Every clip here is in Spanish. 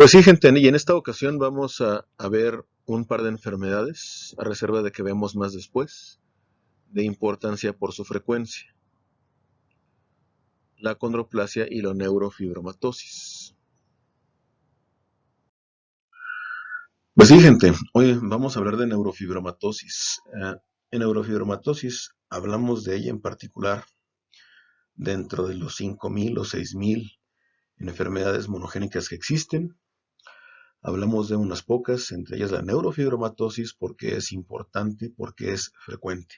Pues sí, gente, y en esta ocasión vamos a ver un par de enfermedades, a reserva de que vemos más después, de importancia por su frecuencia: la acondroplasia y la neurofibromatosis. Pues sí, gente, hoy vamos a hablar de neurofibromatosis. En neurofibromatosis hablamos de ella en particular dentro de los 5.000 o 6.000 enfermedades monogénicas que existen. Hablamos de unas pocas, entre ellas la neurofibromatosis, porque es importante, porque es frecuente.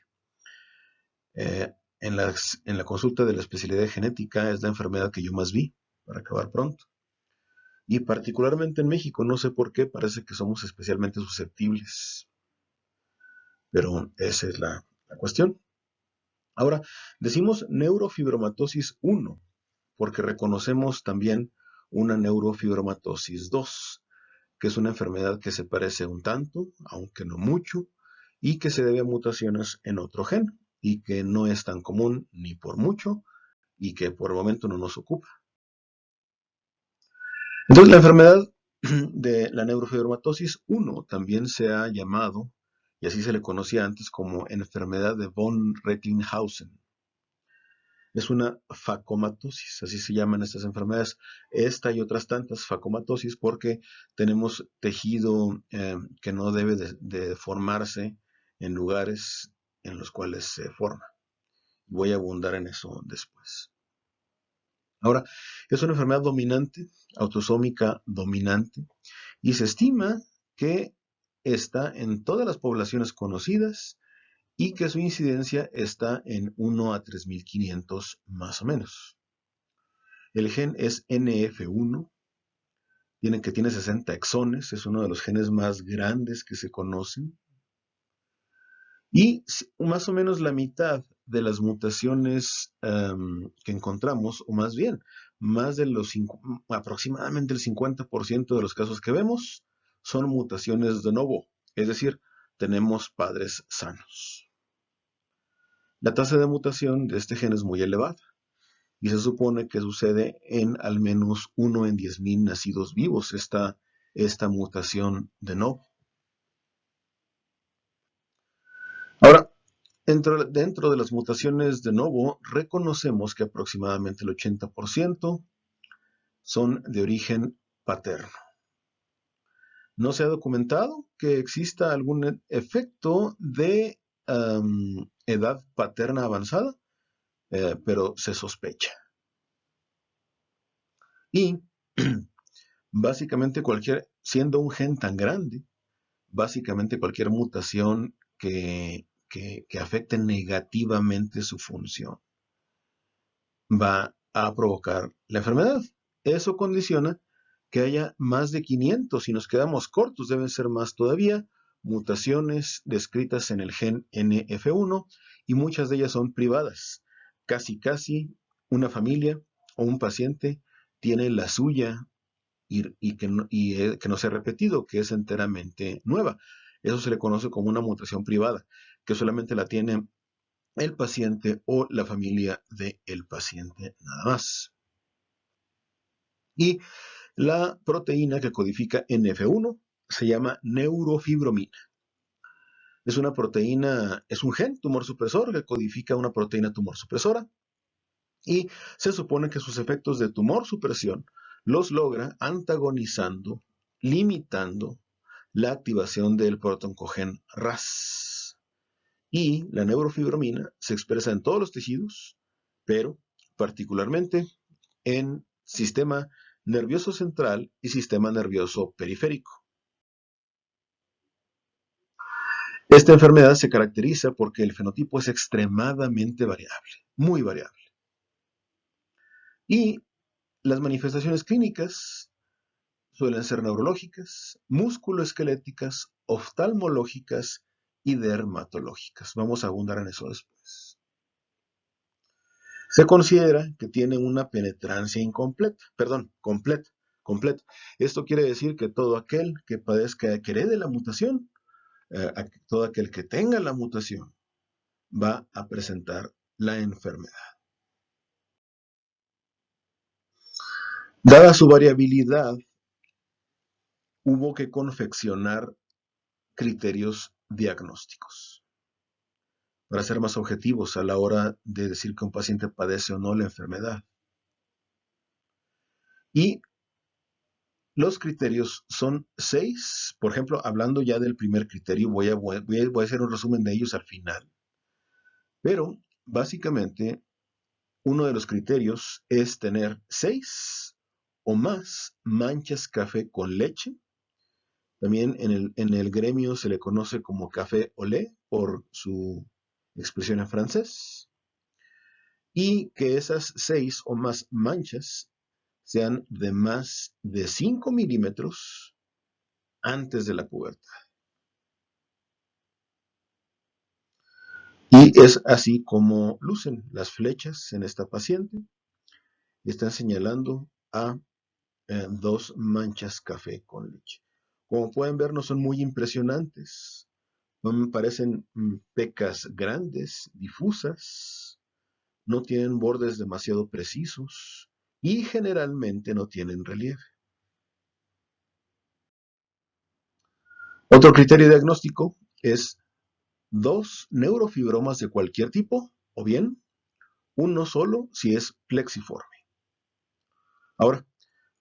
En la consulta de la especialidad de genética es la enfermedad que yo más vi, para acabar pronto. Y particularmente en México, no sé por qué, parece que somos especialmente susceptibles. Pero esa es la cuestión. Ahora, decimos neurofibromatosis 1, porque reconocemos también una neurofibromatosis 2, que es una enfermedad que se parece un tanto, aunque no mucho, y que se debe a mutaciones en otro gen, y que no es tan común ni por mucho, y que por el momento no nos ocupa. Entonces, la enfermedad de la neurofibromatosis 1 también se ha llamado, y así se le conocía antes, como enfermedad de von Recklinghausen. Es una facomatosis, así se llaman estas enfermedades. Esta y otras tantas facomatosis porque tenemos tejido que no debe de formarse en lugares en los cuales se forma. Voy a abundar en eso después. Ahora, es una enfermedad dominante, autosómica dominante, y se estima que está en todas las poblaciones conocidas y que su incidencia está en 1 a 3.500 más o menos. El gen es NF1, que tiene 60 exones, es uno de los genes más grandes que se conocen. Y más o menos la mitad de las mutaciones que encontramos, o más bien, aproximadamente el 50% de los casos que vemos son mutaciones de novo, es decir, tenemos padres sanos. La tasa de mutación de este gen es muy elevada y se supone que sucede en al menos 1 en 10.000 nacidos vivos esta mutación de novo. Ahora, dentro de las mutaciones de novo, reconocemos que aproximadamente el 80% son de origen paterno. No se ha documentado que exista algún efecto de edad paterna avanzada, pero se sospecha. Y básicamente siendo un gen tan grande, básicamente cualquier mutación que afecte negativamente su función va a provocar la enfermedad. Eso condiciona que haya más de 500, si nos quedamos cortos deben ser más todavía, mutaciones descritas en el gen NF1 y muchas de ellas son privadas. Casi una familia o un paciente tiene la suya y que no se ha repetido, que es enteramente nueva. Eso se le conoce como una mutación privada, que solamente la tiene el paciente o la familia del paciente nada más. Y la proteína que codifica NF1 se llama neurofibromina. Es una proteína, es un gen tumor supresor que codifica una proteína tumor supresora y se supone que sus efectos de tumor supresión los logra antagonizando, limitando la activación del protoncogen RAS. Y la neurofibromina se expresa en todos los tejidos, pero particularmente en sistema nervioso central y sistema nervioso periférico. Esta enfermedad se caracteriza porque el fenotipo es extremadamente variable, muy variable. Y las manifestaciones clínicas suelen ser neurológicas, musculoesqueléticas, oftalmológicas y dermatológicas. Vamos a abundar en eso después. Se considera que tiene una penetrancia completa. Esto quiere decir que todo aquel que padezca, que herede la mutación, todo aquel que tenga la mutación, va a presentar la enfermedad. Dada su variabilidad, hubo que confeccionar criterios diagnósticos para ser más objetivos a la hora de decir que un paciente padece o no la enfermedad. Y los criterios son 6. Por ejemplo, hablando ya del primer criterio, voy a hacer un resumen de ellos al final. Pero básicamente, uno de los criterios es tener 6 o más manchas café con leche. También en el gremio se le conoce como café au lait por su expresión en francés. Y que esas 6 o más manchas sean de más de 5 milímetros antes de la pubertad. Y es así como lucen las flechas en esta paciente. Están señalando a 2 manchas café con leche. Como pueden ver, no son muy impresionantes. Parecen pecas grandes, difusas, no tienen bordes demasiado precisos y generalmente no tienen relieve. Otro criterio diagnóstico es 2 neurofibromas de cualquier tipo o bien uno solo si es plexiforme. Ahora,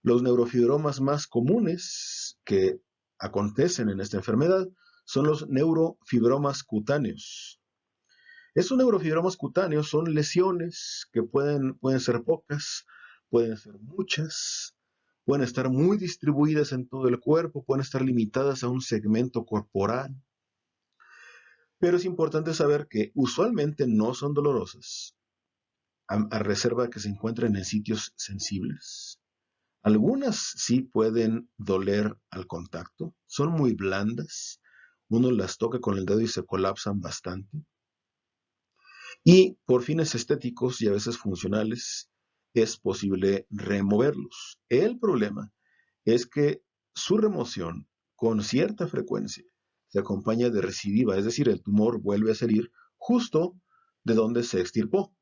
los neurofibromas más comunes que acontecen en esta enfermedad son los neurofibromas cutáneos. Estos neurofibromas cutáneos son lesiones que pueden ser pocas, pueden ser muchas, pueden estar muy distribuidas en todo el cuerpo, pueden estar limitadas a un segmento corporal. Pero es importante saber que usualmente no son dolorosas, a reserva de que se encuentren en sitios sensibles. Algunas sí pueden doler al contacto, son muy blandas, uno las toca con el dedo y se colapsan bastante. Y por fines estéticos y a veces funcionales es posible removerlos. El problema es que su remoción con cierta frecuencia se acompaña de recidiva, es decir, el tumor vuelve a salir justo de donde se extirpó.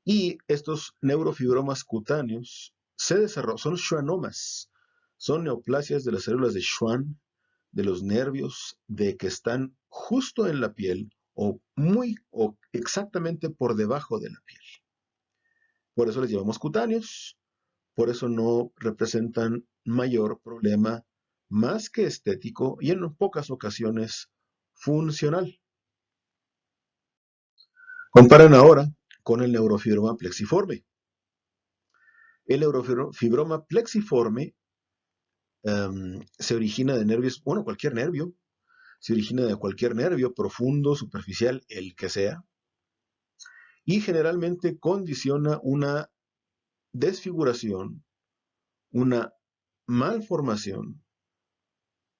Y estos neurofibromas cutáneos se desarrollan, son schwannomas, son neoplasias de las células de Schwann, de los nervios, de que están justo en la piel o exactamente por debajo de la piel. Por eso les llamamos cutáneos, por eso no representan mayor problema más que estético y en pocas ocasiones funcional. Comparan ahora con el neurofibroma plexiforme. El neurofibroma plexiforme se origina de nervios, bueno, cualquier nervio, se origina de cualquier nervio profundo, superficial, el que sea, y generalmente condiciona una desfiguración, una malformación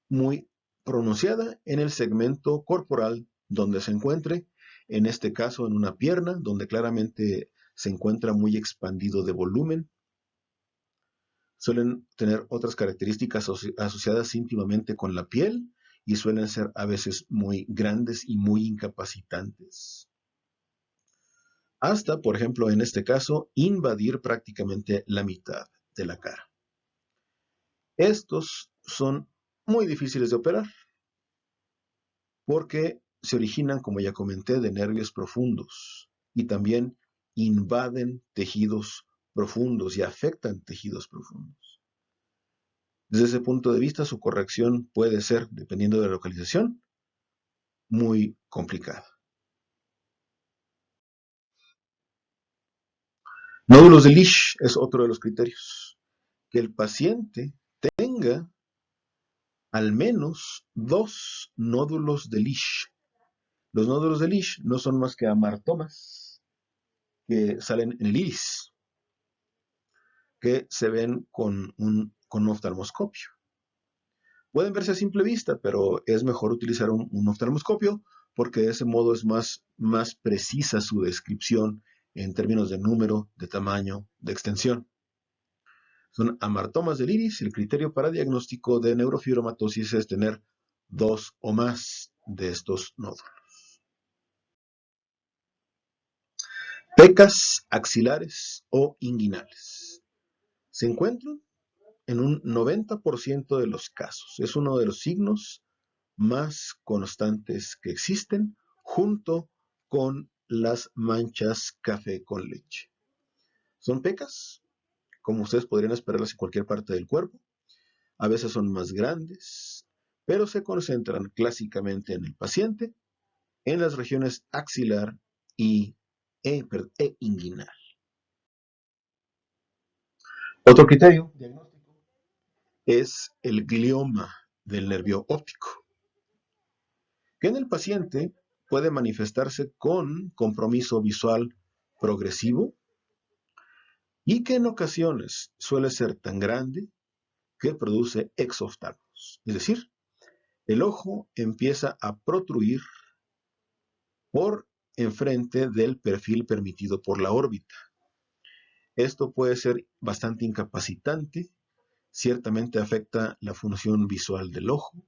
muy pronunciada en el segmento corporal donde se encuentre, en este caso en una pierna, donde claramente se encuentra muy expandido de volumen. Suelen tener otras características asociadas íntimamente con la piel y suelen ser a veces muy grandes y muy incapacitantes. Hasta, por ejemplo, en este caso, invadir prácticamente la mitad de la cara. Estos son muy difíciles de operar porque se originan, como ya comenté, de nervios profundos y también invaden tejidos profundos y afectan tejidos profundos. Desde ese punto de vista, su corrección puede ser, dependiendo de la localización, muy complicada. Nódulos de Lisch es otro de los criterios. Que el paciente tenga al menos 2 nódulos de Lisch. Los nódulos de Lisch no son más que amartomas que salen en el iris, que se ven con oftalmoscopio. Pueden verse a simple vista, pero es mejor utilizar un oftalmoscopio porque de ese modo es más precisa su descripción en términos de número, de tamaño, de extensión. Son amartomas del iris y el criterio para diagnóstico de neurofibromatosis es tener 2 o más de estos nódulos. Pecas axilares o inguinales. Se encuentran en un 90% de los casos. Es uno de los signos más constantes que existen, junto con las manchas café con leche. Son pecas, como ustedes podrían esperarlas en cualquier parte del cuerpo. A veces son más grandes, pero se concentran clásicamente en el paciente, en las regiones axilar e inguinal. Otro criterio diagnóstico es el glioma del nervio óptico, que en el paciente puede manifestarse con compromiso visual progresivo y que en ocasiones suele ser tan grande que produce exoftalmos, es decir, el ojo empieza a protruir por enfrente del perfil permitido por la órbita. Esto puede ser bastante incapacitante, ciertamente afecta la función visual del ojo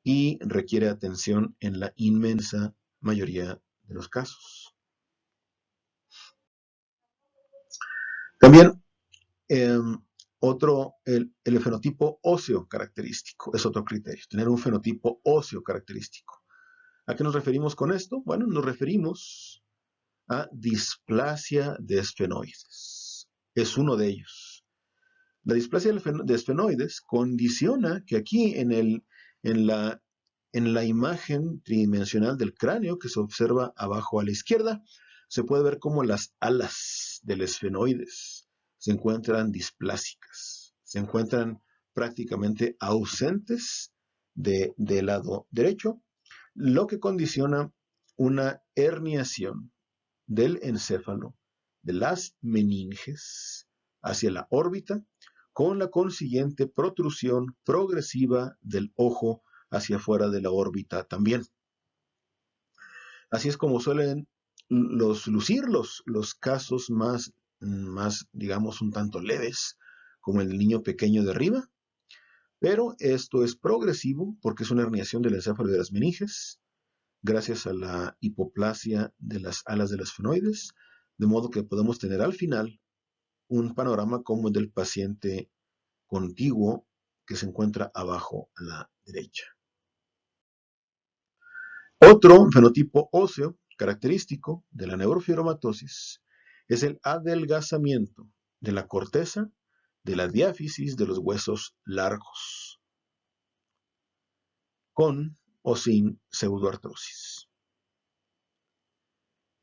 y requiere atención en la inmensa mayoría de los casos. También eh, el fenotipo óseo característico es otro criterio, tener un fenotipo óseo característico. ¿A qué nos referimos con esto? Bueno, nos referimos a displasia de esfenoides. Es uno de ellos. La displasia de esfenoides condiciona que aquí en, la, en la imagen tridimensional del cráneo que se observa abajo a la izquierda, se puede ver cómo las alas del esfenoides se encuentran displásicas, se encuentran prácticamente ausentes del lado derecho, lo que condiciona una herniación del encéfalo, de las meninges hacia la órbita, con la consiguiente protrusión progresiva del ojo hacia afuera de la órbita también. Así es como suelen lucir los casos más, digamos, un tanto leves, como el del niño pequeño de arriba, pero esto es progresivo porque es una herniación del encéfalo y de las meninges, gracias a la hipoplasia de las alas de las esfenoides, de modo que podemos tener al final un panorama como el del paciente contiguo que se encuentra abajo a la derecha. Otro fenotipo óseo característico de la neurofibromatosis es el adelgazamiento de la corteza de la diáfisis de los huesos largos, con o sin pseudoartrosis.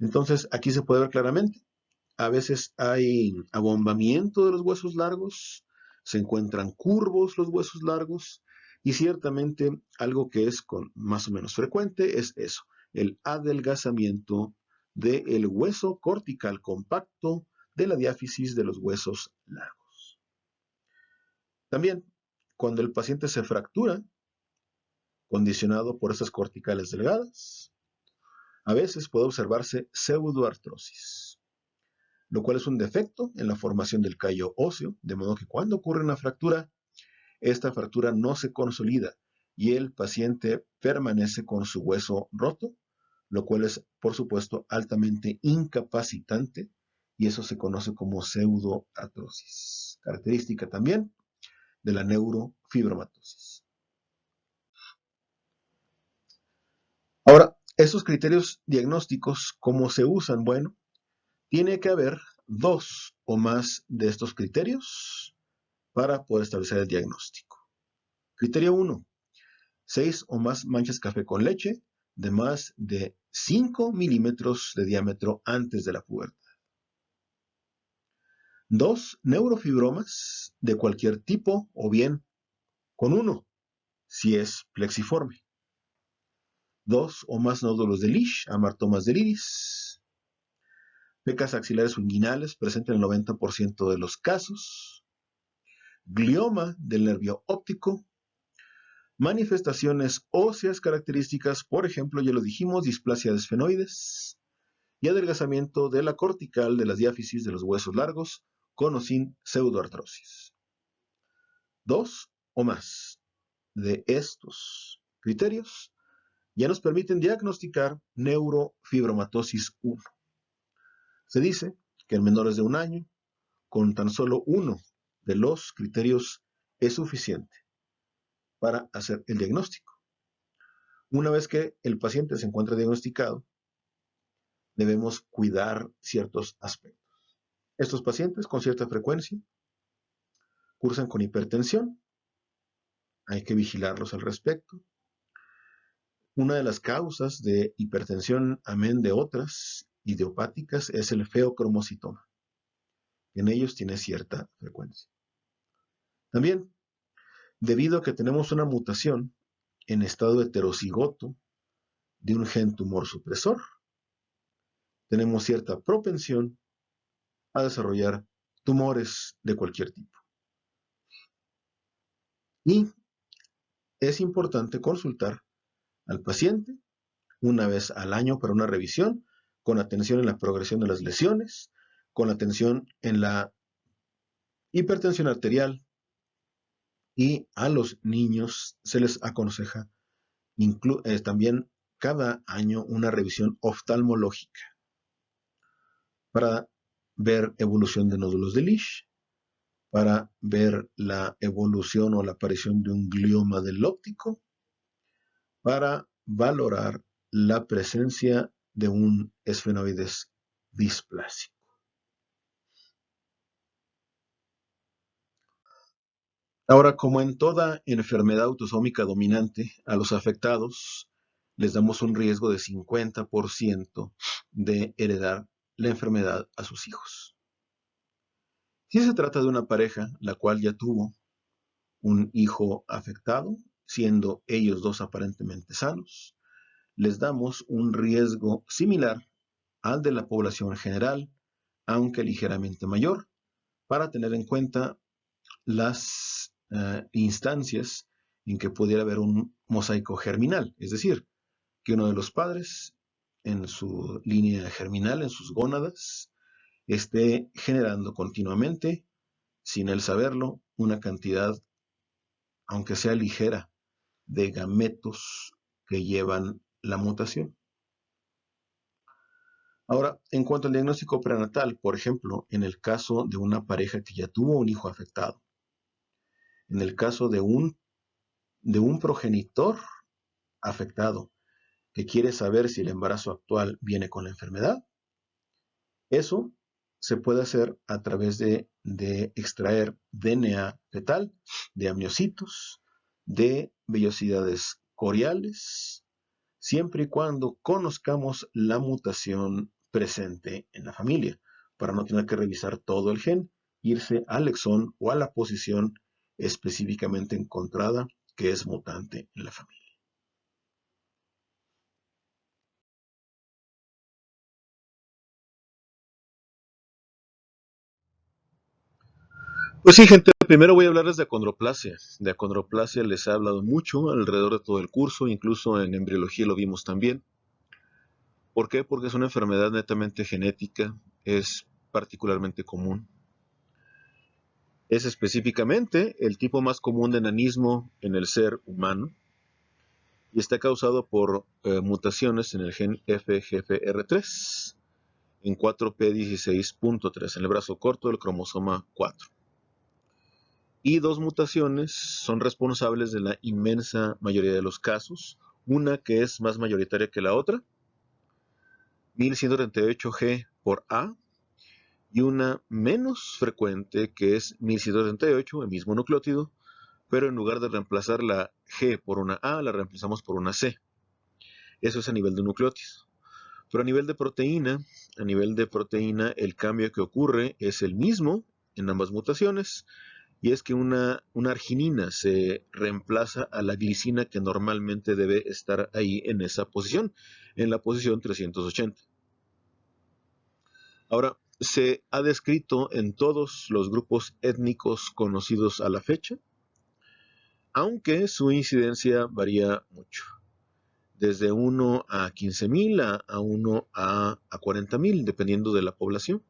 Entonces, aquí se puede ver claramente, a veces hay abombamiento de los huesos largos, se encuentran curvos los huesos largos, y ciertamente algo que es más o menos frecuente es eso, el adelgazamiento del hueso cortical compacto de la diáfisis de los huesos largos. También, cuando el paciente se fractura, condicionado por esas corticales delgadas, a veces puede observarse pseudoartrosis, lo cual es un defecto en la formación del callo óseo, de modo que cuando ocurre una fractura, esta fractura no se consolida y el paciente permanece con su hueso roto, lo cual es, por supuesto, altamente incapacitante, y eso se conoce como pseudoartrosis, característica también de la neurofibromatosis. Ahora, esos criterios diagnósticos, ¿cómo se usan? Bueno, tiene que haber 2 o más de estos criterios para poder establecer el diagnóstico. Criterio 1. 6 o más manchas café con leche de más de 5 milímetros de diámetro antes de la pubertad. 2. Neurofibromas de cualquier tipo o bien con 1, si es plexiforme. 2 o más nódulos de Lisch, amartomas del iris. Pecas axilares o inguinales presentes en el 90% de los casos. Glioma del nervio óptico. Manifestaciones óseas características, por ejemplo, ya lo dijimos, displasia de esfenoides y adelgazamiento de la cortical de las diáfisis de los huesos largos, con o sin pseudoartrosis. 2 o más de estos criterios ya nos permiten diagnosticar neurofibromatosis 1. Se dice que en menores de 1 año, con tan solo 1 de los criterios es suficiente para hacer el diagnóstico. Una vez que el paciente se encuentra diagnosticado, debemos cuidar ciertos aspectos. Estos pacientes con cierta frecuencia cursan con hipertensión, hay que vigilarlos al respecto. Una de las causas de hipertensión, amén de otras idiopáticas, es el feocromocitoma. En ellos tiene cierta frecuencia. También, debido a que tenemos una mutación en estado heterocigoto de un gen tumor supresor, tenemos cierta propensión a desarrollar tumores de cualquier tipo. Y es importante consultar al paciente una vez al año para una revisión, con atención en la progresión de las lesiones, con atención en la hipertensión arterial, y a los niños se les aconseja también cada año una revisión oftalmológica para ver evolución de nódulos de Lisch, para ver la evolución o la aparición de un glioma del óptico, para valorar la presencia de un esfenoides displásico. Ahora, como en toda enfermedad autosómica dominante, a los afectados les damos un riesgo de 50% de heredar la enfermedad a sus hijos. Si se trata de una pareja la cual ya tuvo un hijo afectado, siendo ellos dos aparentemente sanos, les damos un riesgo similar al de la población general, aunque ligeramente mayor, para tener en cuenta las instancias en que pudiera haber un mosaico germinal, es decir, que uno de los padres en su línea germinal, en sus gónadas, esté generando continuamente, sin él saberlo, una cantidad, aunque sea ligera, de gametos que llevan la mutación. Ahora, en cuanto al diagnóstico prenatal, por ejemplo, en el caso de una pareja que ya tuvo un hijo afectado, en el caso de un progenitor afectado que quiere saber si el embarazo actual viene con la enfermedad, eso se puede hacer a través de extraer DNA fetal, de amniocitos, de vellosidades coriales, siempre y cuando conozcamos la mutación presente en la familia, para no tener que revisar todo el gen, irse al exón o a la posición específicamente encontrada que es mutante en la familia. Pues sí, gente, primero voy a hablarles de acondroplasia. De acondroplasia les he hablado mucho alrededor de todo el curso, incluso en embriología lo vimos también. ¿Por qué? Porque es una enfermedad netamente genética, es particularmente común. Es específicamente el tipo más común de enanismo en el ser humano y está causado por mutaciones en el gen FGFR3 en 4p16.3, en el brazo corto del cromosoma 4. Y dos mutaciones son responsables de la inmensa mayoría de los casos, una que es más mayoritaria que la otra, 1138G por A, y una menos frecuente que es 1138, el mismo nucleótido, pero en lugar de reemplazar la G por una A, la reemplazamos por una C. Eso es a nivel de nucleótido. Pero a nivel de proteína, el cambio que ocurre es el mismo en ambas mutaciones, y es que una arginina se reemplaza a la glicina que normalmente debe estar ahí en esa posición, en la posición 380. Ahora, se ha descrito en todos los grupos étnicos conocidos a la fecha, aunque su incidencia varía mucho, desde 1 a 15,000 a 1 a 40,000, dependiendo de la población.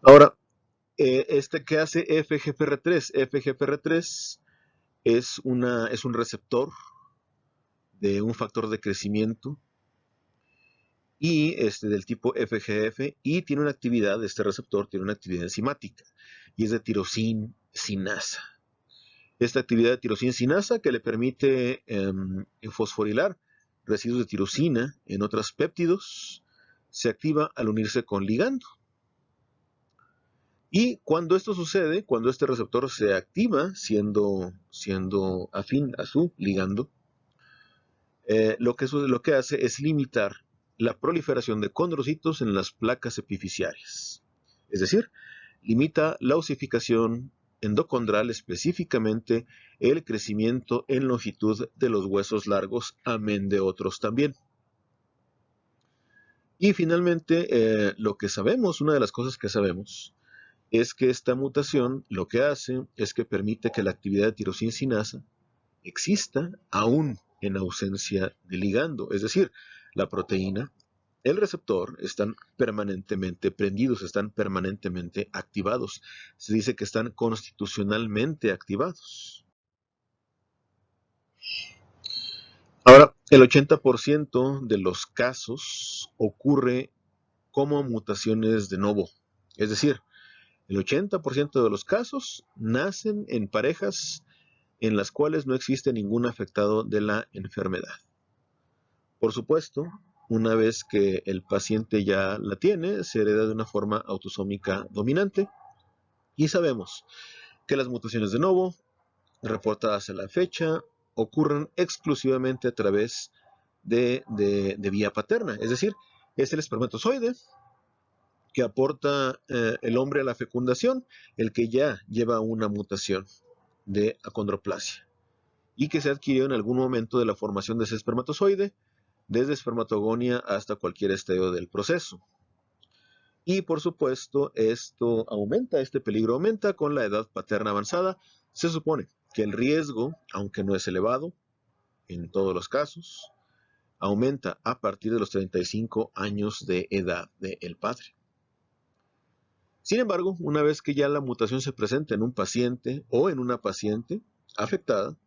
Ahora, ¿qué hace FGFR3? FGFR3 es un receptor de un factor de crecimiento y del tipo FGF, y tiene una actividad, este receptor tiene una actividad enzimática, y es de tirosin sinasa. Esta actividad de tirosin sinasa que le permite fosforilar residuos de tirosina en otros péptidos, se activa al unirse con ligando. Y cuando esto sucede, cuando este receptor se activa siendo afín a su ligando, lo que hace es limitar la proliferación de condrocitos en las placas epifisiarias. Es decir, limita la osificación endocondral, específicamente el crecimiento en longitud de los huesos largos, amén de otros también. Y finalmente, lo que sabemos, una de las cosas que sabemos, es que esta mutación lo que hace es que permite que la actividad de tirosin sinasa exista aún en ausencia de ligando. Es decir, la proteína, el receptor están permanentemente prendidos, están permanentemente activados. Se dice que están constitucionalmente activados. Ahora, el 80% de los casos ocurre como mutaciones de novo. Es decir, el 80% de los casos nacen en parejas en las cuales no existe ningún afectado de la enfermedad. Por supuesto, una vez que el paciente ya la tiene, se hereda de una forma autosómica dominante, y sabemos que las mutaciones de novo, reportadas a la fecha, ocurren exclusivamente a través de vía paterna, es decir, es el espermatozoide que aporta el hombre a la fecundación, el que ya lleva una mutación de acondroplasia y que se adquirió en algún momento de la formación de ese espermatozoide, desde espermatogonia hasta cualquier estadio del proceso. Y por supuesto, este peligro aumenta con la edad paterna avanzada. Se supone que el riesgo, aunque no es elevado en todos los casos, aumenta a partir de los 35 años de edad del padre. Sin embargo, una vez que ya la mutación se presenta en un paciente o en una paciente afectada,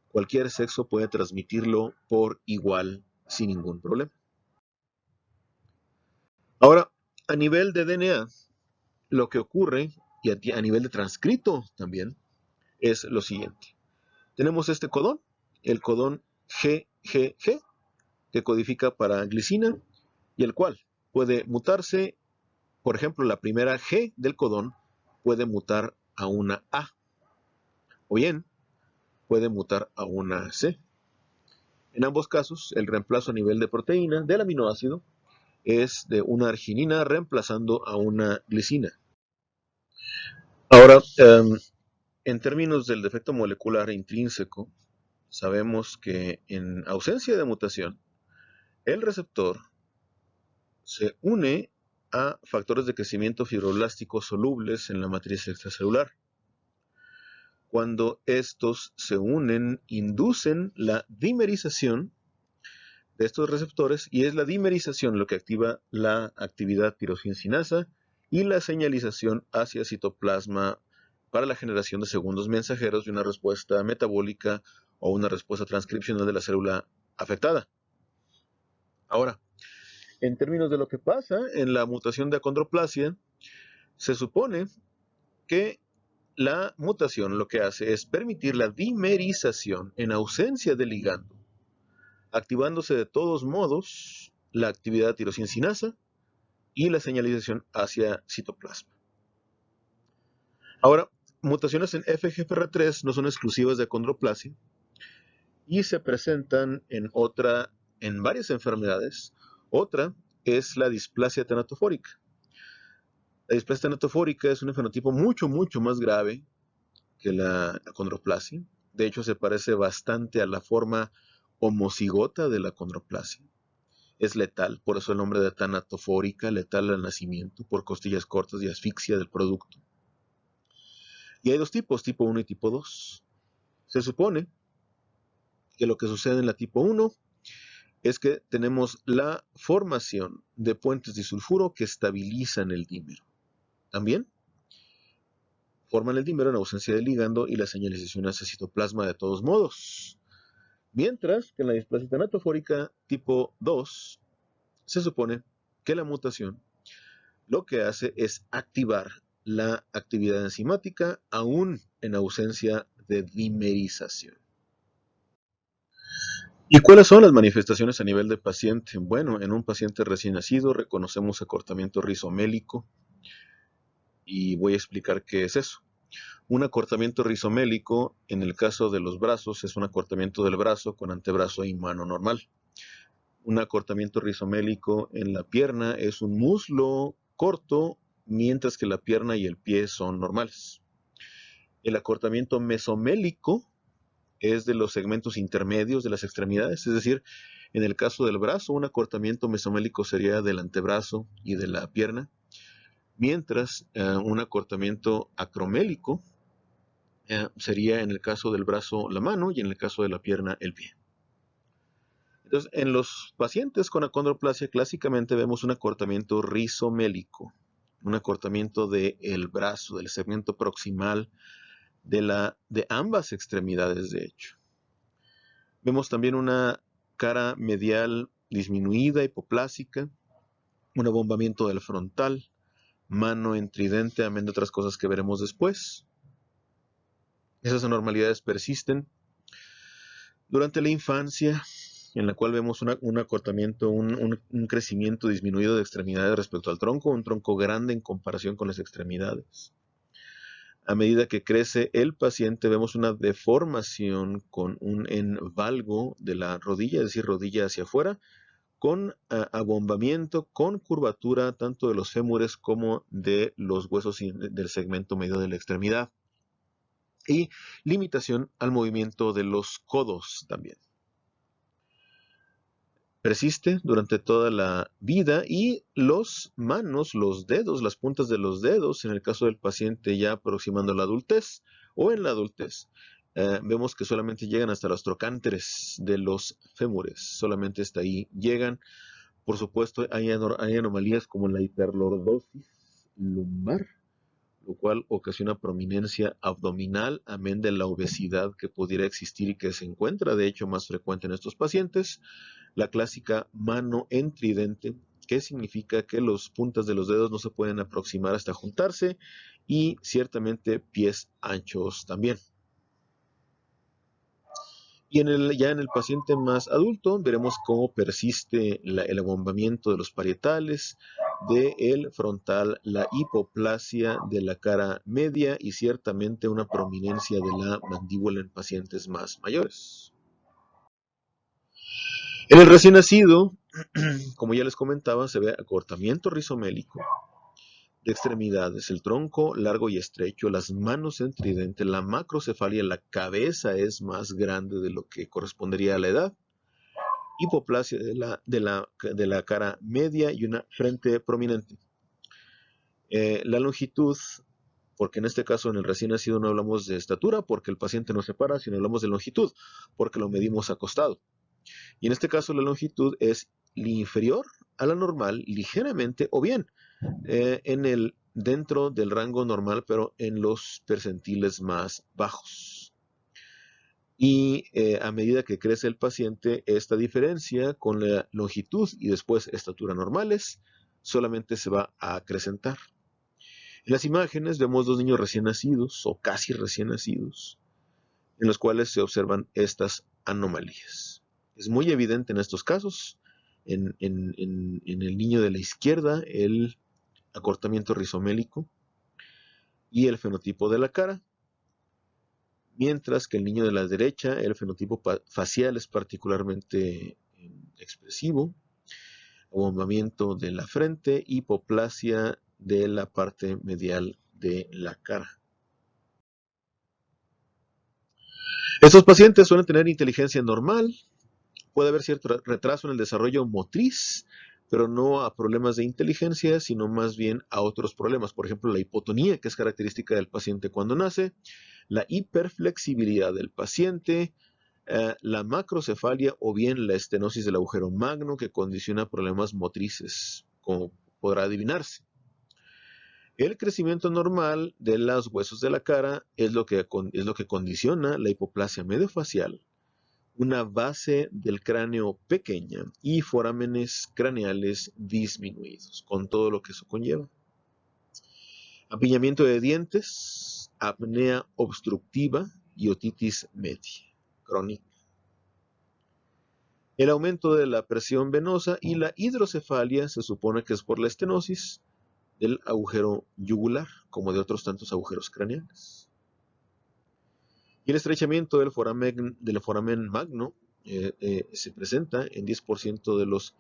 cualquier sexo puede transmitirlo por igual sin ningún problema. Ahora, a nivel de DNA, lo que ocurre, y a nivel de transcrito también, es lo siguiente. Tenemos este codón, el codón GGG, que codifica para glicina, y el cual puede mutarse. Por ejemplo, la primera G del codón puede mutar a una A, o bien puede mutar a una C. En ambos casos, el reemplazo a nivel de proteína del aminoácido es de una arginina reemplazando a una glicina. Ahora, en términos del defecto molecular intrínseco, sabemos que en ausencia de mutación, el receptor se une a factores de crecimiento fibroblástico solubles en la matriz extracelular. Cuando estos se unen, inducen la dimerización de estos receptores, y es la dimerización lo que activa la actividad tirosin sinasa y la señalización hacia citoplasma para la generación de segundos mensajeros de una respuesta metabólica o una respuesta transcripcional de la célula afectada. Ahora, en términos de lo que pasa en la mutación de acondroplasia, se supone que la mutación lo que hace es permitir la dimerización en ausencia de ligando, activándose de todos modos la actividad tirosin sinasa y la señalización hacia citoplasma. Ahora, mutaciones en FGFR3 no son exclusivas de acondroplasia y se presentan en varias enfermedades. Otra es la displasia teratofórica. La displasia teratofórica es un fenotipo mucho más grave que la acondroplasia. De hecho, se parece bastante a la forma homocigota de la acondroplasia. Es letal, por eso el nombre de tanatofórica, letal al nacimiento, por costillas cortas y asfixia del producto. Y hay dos tipos, tipo 1 y tipo 2. Se supone que lo que sucede en la tipo 1 es que tenemos la formación de puentes disulfuro que estabilizan el dímero. También forman el dímero en ausencia de ligando y la señalización hacia citoplasma de todos modos. Mientras que en la displasia tanatofórica tipo 2 Se supone que la mutación lo que hace es activar la actividad enzimática aún en ausencia de dimerización. ¿Y cuáles son las manifestaciones a nivel de paciente? Bueno, en un paciente recién nacido reconocemos acortamiento rizomélico y voy a explicar qué es eso. Un acortamiento rizomélico, en el caso de los brazos, es un acortamiento del brazo con antebrazo y mano normal. Un acortamiento rizomélico en la pierna es un muslo corto, mientras que la pierna y el pie son normales. El acortamiento mesomélico es de los segmentos intermedios de las extremidades, es decir, en el caso del brazo, un acortamiento mesomélico sería del antebrazo y de la pierna, mientras un acortamiento acromélico sería en el caso del brazo la mano y en el caso de la pierna el pie. Entonces, en los pacientes con acondroplasia clásicamente vemos un acortamiento rizomélico, un acortamiento del brazo, del segmento proximal de ambas extremidades, de hecho. Vemos también una cara medial disminuida, hipoplásica, un abombamiento del frontal, mano en tridente, amén de otras cosas que veremos después. Esas anormalidades persisten durante la infancia, en la cual vemos un acortamiento, un crecimiento disminuido de extremidades respecto al tronco, un tronco grande en comparación con las extremidades. A medida que crece el paciente, vemos una deformación con un envalgo de la rodilla, es decir, rodilla hacia afuera, con abombamiento, con curvatura tanto de los fémures como de los huesos del segmento medio de la extremidad. Y limitación al movimiento de los codos también. Persiste durante toda la vida y los manos, los dedos, las puntas de los dedos, en el caso del paciente ya aproximando la adultez o en la adultez, vemos que solamente llegan hasta los trocánteres de los fémures, solamente hasta ahí llegan. Por supuesto, hay anomalías como la hiperlordosis lumbar, lo cual ocasiona prominencia abdominal, amén de la obesidad que pudiera existir y que se encuentra de hecho más frecuente en estos pacientes. La clásica mano en tridente, que significa que los puntas de los dedos no se pueden aproximar hasta juntarse, y ciertamente pies anchos también. Y ya en el paciente más adulto veremos cómo persiste el abombamiento de los parietales, del frontal, la hipoplasia de la cara media y ciertamente una prominencia de la mandíbula en pacientes más mayores. En el recién nacido, como ya les comentaba, se ve acortamiento rizomélico de extremidades, el tronco largo y estrecho, las manos en tridente, la macrocefalia, la cabeza es más grande de lo que correspondería a la edad, hipoplasia de la cara media y una frente prominente. La longitud, porque en este caso en el recién nacido no hablamos de estatura, porque el paciente no se para, sino hablamos de longitud, porque lo medimos acostado. Y en este caso la longitud es inferior a la normal, ligeramente, o bien dentro del rango normal, pero en los percentiles más bajos. Y a medida que crece el paciente, esta diferencia con la longitud y después estatura normales solamente se va a acrecentar. En las imágenes vemos dos niños recién nacidos o casi recién nacidos, en los cuales se observan estas anomalías. Es muy evidente en estos casos, en el niño de la izquierda, el acortamiento rizomélico y el fenotipo de la cara, mientras que el niño de la derecha, el fenotipo facial es particularmente expresivo, abombamiento de la frente, hipoplasia de la parte medial de la cara. Estos pacientes suelen tener inteligencia normal, puede haber cierto retraso en el desarrollo motriz, pero no a problemas de inteligencia, sino más bien a otros problemas. Por ejemplo, la hipotonía, que es característica del paciente cuando nace, la hiperflexibilidad del paciente, la macrocefalia o bien la estenosis del agujero magno, que condiciona problemas motrices, como podrá adivinarse. El crecimiento normal de los huesos de la cara es lo que condiciona la hipoplasia mediofacial, una base del cráneo pequeña y forámenes craneales disminuidos, con todo lo que eso conlleva. Apiñamiento de dientes, apnea obstructiva y otitis media crónica. El aumento de la presión venosa y la hidrocefalia se supone que es por la estenosis del agujero yugular, como de otros tantos agujeros craneales. Y el estrechamiento del foramen magno se presenta en 10% de los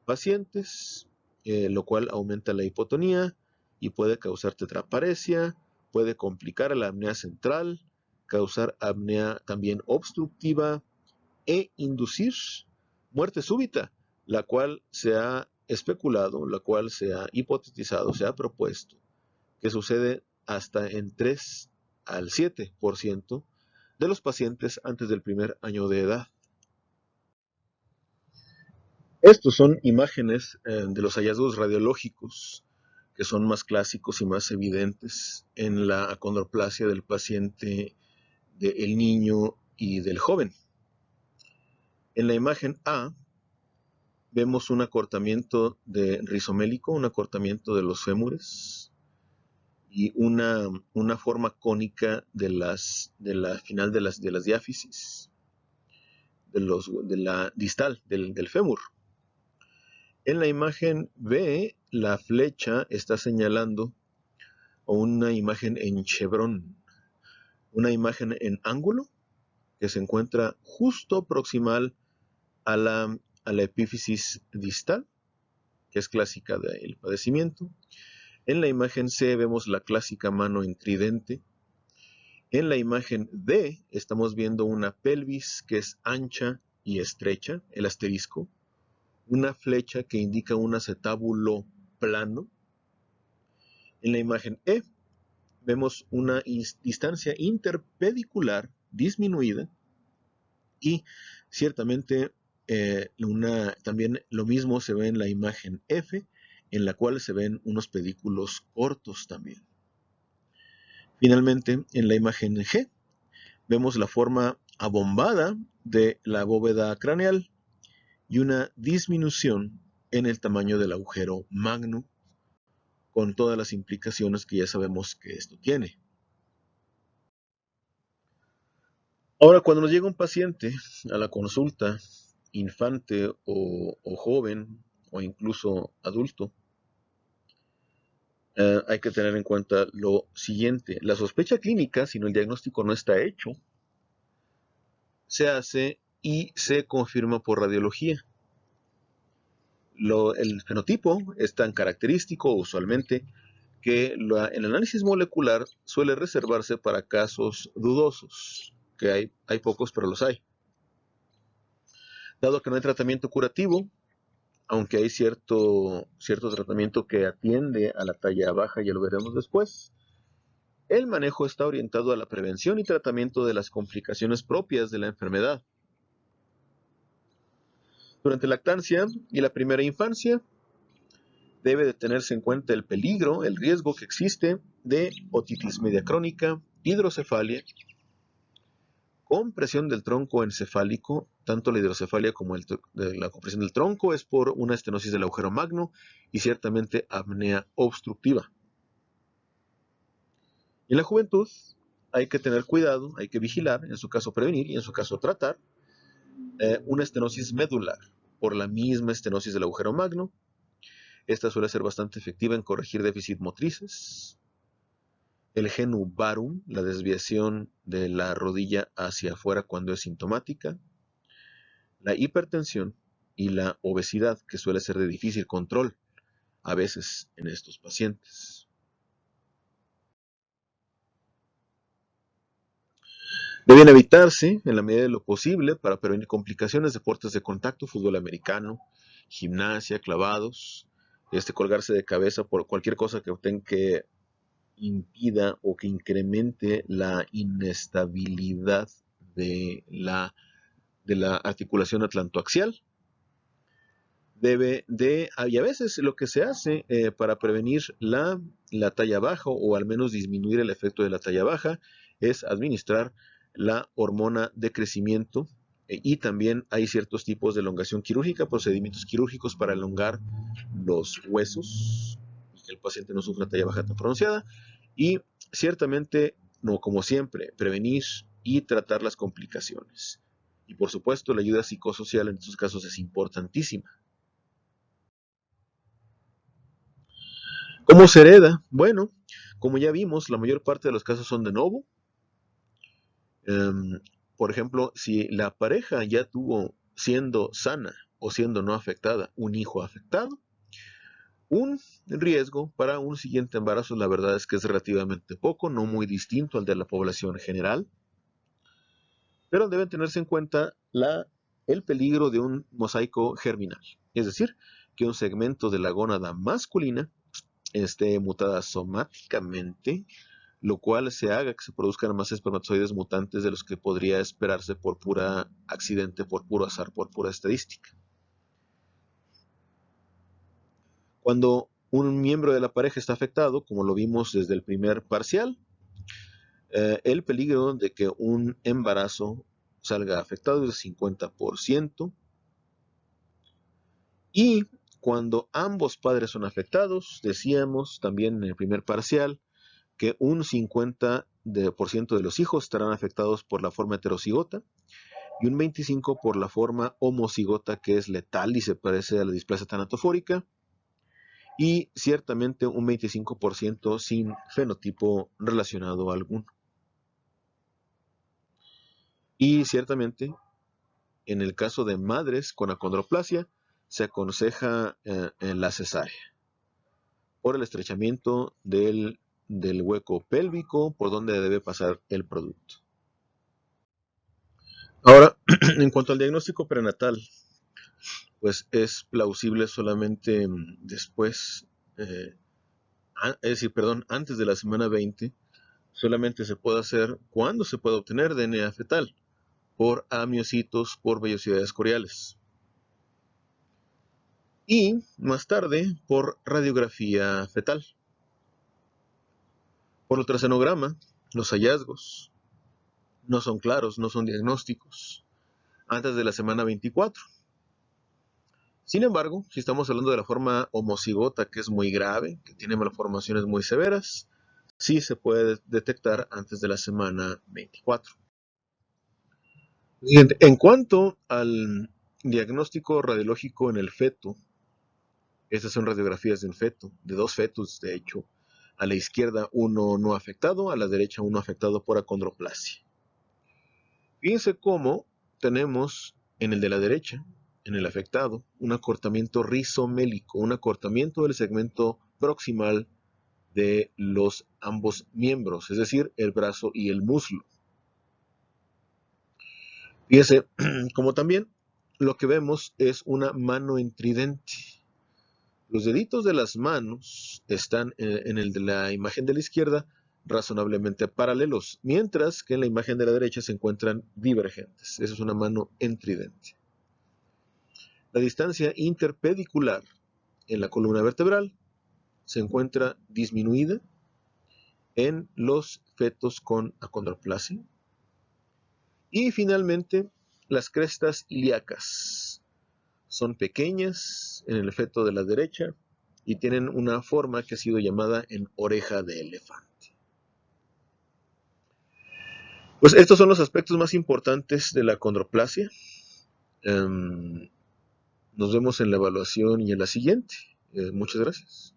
pacientes, lo cual aumenta la hipotonía y puede causar tetraparesia, puede complicar la apnea central, causar apnea también obstructiva e inducir muerte súbita, la cual se ha especulado, la cual se ha hipotetizado, se ha propuesto que sucede hasta en 3 al 7% de los pacientes antes del primer año de edad. Estos son imágenes de los hallazgos radiológicos que son más clásicos y más evidentes en la acondroplasia del paciente, del niño y del joven. En la imagen A vemos un acortamiento rizomélico, un acortamiento de los fémures y una forma cónica de la final de las diáfisis, de la distal del fémur. En la imagen B, la flecha está señalando una imagen en chevrón, una imagen en ángulo que se encuentra justo proximal a la epífisis distal, que es clásica del padecimiento. En la imagen C vemos la clásica mano en tridente. En la imagen D estamos viendo una pelvis que es ancha y estrecha, el asterisco, una flecha que indica un acetábulo plano. En la imagen E vemos una distancia interpedicular disminuida y ciertamente también lo mismo se ve en la imagen F, en la cual se ven unos pedículos cortos también. Finalmente, en la imagen G vemos la forma abombada de la bóveda craneal y una disminución en el tamaño del agujero magno, con todas las implicaciones que ya sabemos que esto tiene. Ahora, cuando nos llega un paciente a la consulta, infante o joven o incluso adulto, hay que tener en cuenta lo siguiente. La sospecha clínica, si el diagnóstico no está hecho, se hace y se confirma por radiología. El fenotipo es tan característico usualmente que el análisis molecular suele reservarse para casos dudosos, que hay pocos, pero los hay. Dado que no hay tratamiento curativo, aunque hay cierto tratamiento que atiende a la talla baja, ya lo veremos después, el manejo está orientado a la prevención y tratamiento de las complicaciones propias de la enfermedad. Durante la lactancia y la primera infancia, debe de tenerse en cuenta el peligro, el riesgo que existe de otitis media crónica, hidrocefalia, compresión del tronco encefálico. Tanto la hidrocefalia como la compresión del tronco es por una estenosis del agujero magno y ciertamente apnea obstructiva. En la juventud hay que tener cuidado, hay que vigilar, en su caso prevenir y en su caso tratar una estenosis medular por la misma estenosis del agujero magno. Esta suele ser bastante efectiva en corregir déficit motrices. El genu varum, la desviación de la rodilla hacia afuera cuando es sintomática. La hipertensión y la obesidad, que suele ser de difícil control a veces en estos pacientes. Deben evitarse, en la medida de lo posible, para prevenir complicaciones, deportes de contacto, fútbol americano, gimnasia, clavados, colgarse de cabeza por cualquier cosa que impida o que incremente la inestabilidad de la articulación atlantoaxial. Y a veces lo que se hace para prevenir la talla baja o al menos disminuir el efecto de la talla baja es administrar la hormona de crecimiento Y también hay ciertos tipos de elongación quirúrgica, procedimientos quirúrgicos para elongar los huesos y que el paciente no sufra talla baja tan pronunciada. Y ciertamente, no como siempre, prevenir y tratar las complicaciones. Y por supuesto, la ayuda psicosocial en estos casos es importantísima. ¿Cómo se hereda? Bueno, como ya vimos, la mayor parte de los casos son de novo. Um, por ejemplo, si la pareja ya tuvo, siendo sana o siendo no afectada, un hijo afectado, un riesgo para un siguiente embarazo, la verdad es que es relativamente poco, no muy distinto al de la población general, pero deben tenerse en cuenta el peligro de un mosaico germinal, es decir, que un segmento de la gónada masculina esté mutada somáticamente, lo cual se haga que se produzcan más espermatozoides mutantes de los que podría esperarse por pura accidente, por puro azar, por pura estadística. Cuando un miembro de la pareja está afectado, como lo vimos desde el primer parcial, el peligro de que un embarazo salga afectado es del 50%. Y cuando ambos padres son afectados, decíamos también en el primer parcial que un 50% de los hijos estarán afectados por la forma heterocigota y un 25% por la forma homocigota, que es letal y se parece a la displasia tanatofórica, y ciertamente un 25% sin fenotipo relacionado a alguno. Y ciertamente, en el caso de madres con acondroplasia, se aconseja la cesárea por el estrechamiento del hueco pélvico por donde debe pasar el producto. Ahora, en cuanto al diagnóstico prenatal, pues es plausible solamente después, antes de la semana 20, solamente se puede hacer cuando se puede obtener DNA fetal, por amiocitos, por vellosidades coriales. Y más tarde, por radiografía fetal. Por ultrasonograma, los hallazgos no son claros, no son diagnósticos, antes de la semana 24. Sin embargo, si estamos hablando de la forma homocigota, que es muy grave, que tiene malformaciones muy severas, sí se puede detectar antes de la semana 24. En cuanto al diagnóstico radiológico en el feto, estas son radiografías de un feto, de dos fetos, de hecho. A la izquierda uno no afectado, a la derecha uno afectado por acondroplasia. Fíjense cómo tenemos en el de la derecha, en el afectado, un acortamiento rizomélico, un acortamiento del segmento proximal de los ambos miembros, es decir, el brazo y el muslo. Fíjense, como también lo que vemos es una mano en tridente. Los deditos de las manos están en el de la imagen de la izquierda razonablemente paralelos, mientras que en la imagen de la derecha se encuentran divergentes. Esa es una mano en tridente. La distancia interpedicular en la columna vertebral se encuentra disminuida en los fetos con acondroplasia. Y finalmente, las crestas ilíacas son pequeñas en el feto de la derecha y tienen una forma que ha sido llamada en oreja de elefante. Pues estos son los aspectos más importantes de la acondroplasia. Nos vemos en la evaluación y en la siguiente. Muchas gracias.